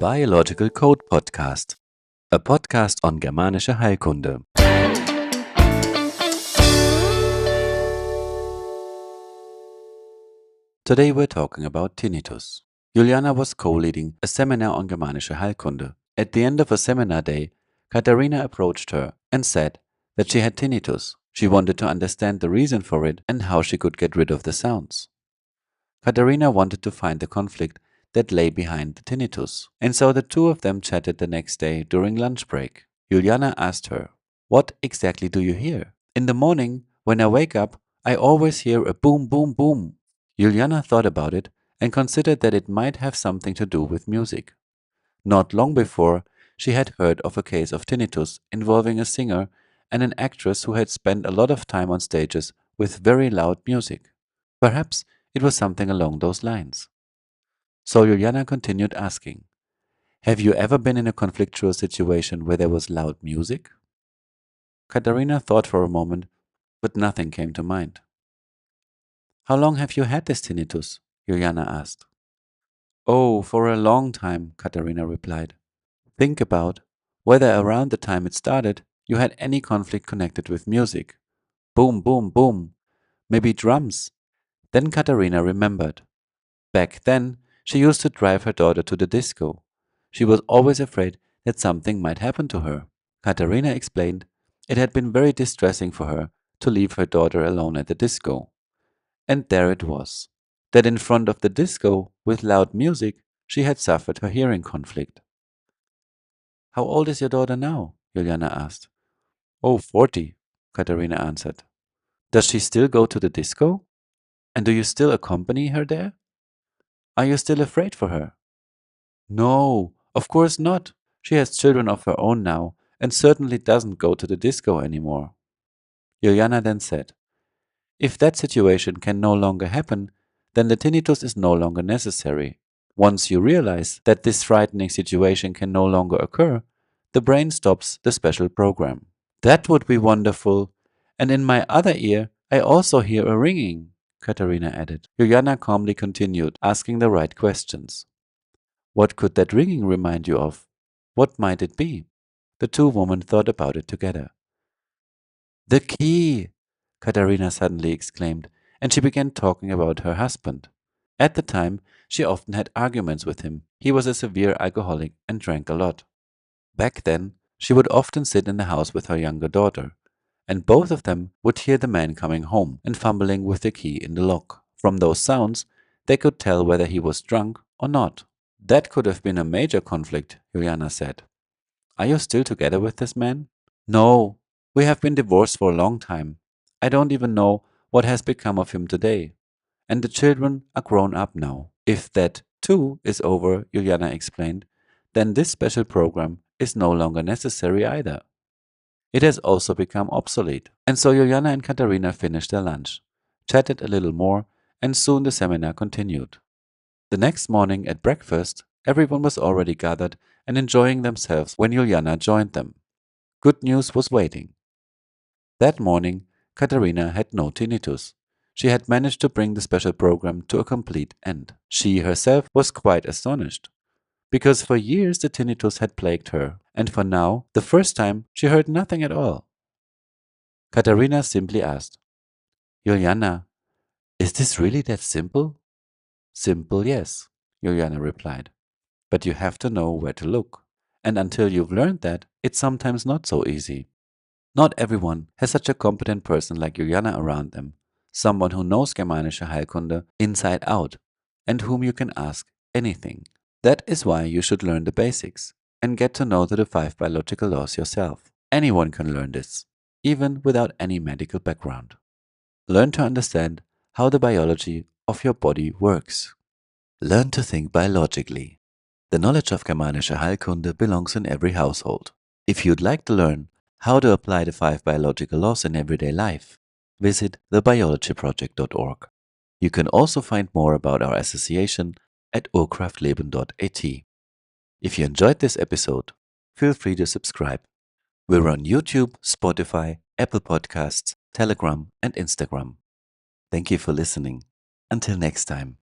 Biological Code Podcast, a podcast on Germanische Heilkunde. Today we're talking about tinnitus. Juliana was co-leading a seminar on Germanische Heilkunde. At the end of a seminar day, Katharina approached her and said that she had tinnitus. She wanted to understand the reason for it and how she could get rid of the sounds. Katharina wanted to find the conflict that lay behind the tinnitus, and so the two of them chatted the next day during lunch break. Juliana asked her, "What exactly do you hear?" "In the morning, when I wake up, I always hear a boom, boom, boom." Juliana thought about it and considered that it might have something to do with music. Not long before, she had heard of a case of tinnitus involving a singer and an actress who had spent a lot of time on stages with very loud music. Perhaps it was something along those lines. So Juliana continued asking, "Have you ever been in a conflictual situation where there was loud music?" Katharina thought for a moment, but nothing came to mind. "How long have you had this tinnitus?" Juliana asked. "Oh, for a long time," Katharina replied. "Think about whether around the time it started you had any conflict connected with music. Boom, boom, boom. Maybe drums." Then Katharina remembered. Back then, she used to drive her daughter to the disco. She was always afraid that something might happen to her. Katharina explained it had been very distressing for her to leave her daughter alone at the disco. And there it was, that in front of the disco, with loud music, she had suffered her hearing conflict. "How old is your daughter now?" Juliana asked. "Oh, 40, Katharina answered. "Does she still go to the disco? And do you still accompany her there? Are you still afraid for her?" "No, of course not. She has children of her own now and certainly doesn't go to the disco anymore." Juliana then said, "If that situation can no longer happen, then the tinnitus is no longer necessary. Once you realize that this frightening situation can no longer occur, the brain stops the special program." "That would be wonderful. And in my other ear, I also hear a ringing," Katharina added. Juliana calmly continued, asking the right questions. "What could that ringing remind you of? What might it be?" The two women thought about it together. "The key!" Katharina suddenly exclaimed, and she began talking about her husband. At the time, she often had arguments with him. He was a severe alcoholic and drank a lot. Back then, she would often sit in the house with her younger daughter, and both of them would hear the man coming home and fumbling with the key in the lock. From those sounds, they could tell whether he was drunk or not. "That could have been a major conflict," Juliana said. "Are you still together with this man?" "No, we have been divorced for a long time. I don't even know what has become of him today. And the children are grown up now." "If that, too, is over," Juliana explained, "then this special program is no longer necessary either. It has also become obsolete." And so Juliana and Katharina finished their lunch, chatted a little more, and soon the seminar continued. The next morning at breakfast, everyone was already gathered and enjoying themselves when Juliana joined them. Good news was waiting. That morning, Katharina had no tinnitus. She had managed to bring the special program to a complete end. She herself was quite astonished, because for years the tinnitus had plagued her, and for now, the first time, she heard nothing at all. Katharina simply asked, "Juliana, is this really that simple?" "Simple, yes," Juliana replied. "But you have to know where to look. And until you've learned that, it's sometimes not so easy." Not everyone has such a competent person like Juliana around them, someone who knows Germanische Heilkunde inside out, and whom you can ask anything. That is why you should learn the basics and get to know the 5 biological laws yourself. Anyone can learn this, even without any medical background. Learn to understand how the biology of your body works. Learn to think biologically. The knowledge of Germanische Heilkunde belongs in every household. If you'd like to learn how to apply the 5 biological laws in everyday life, visit thebiologyproject.org. You can also find more about our association at urkraftleben.at. If you enjoyed this episode, feel free to subscribe. We're on YouTube, Spotify, Apple Podcasts, Telegram, and Instagram. Thank you for listening. Until next time.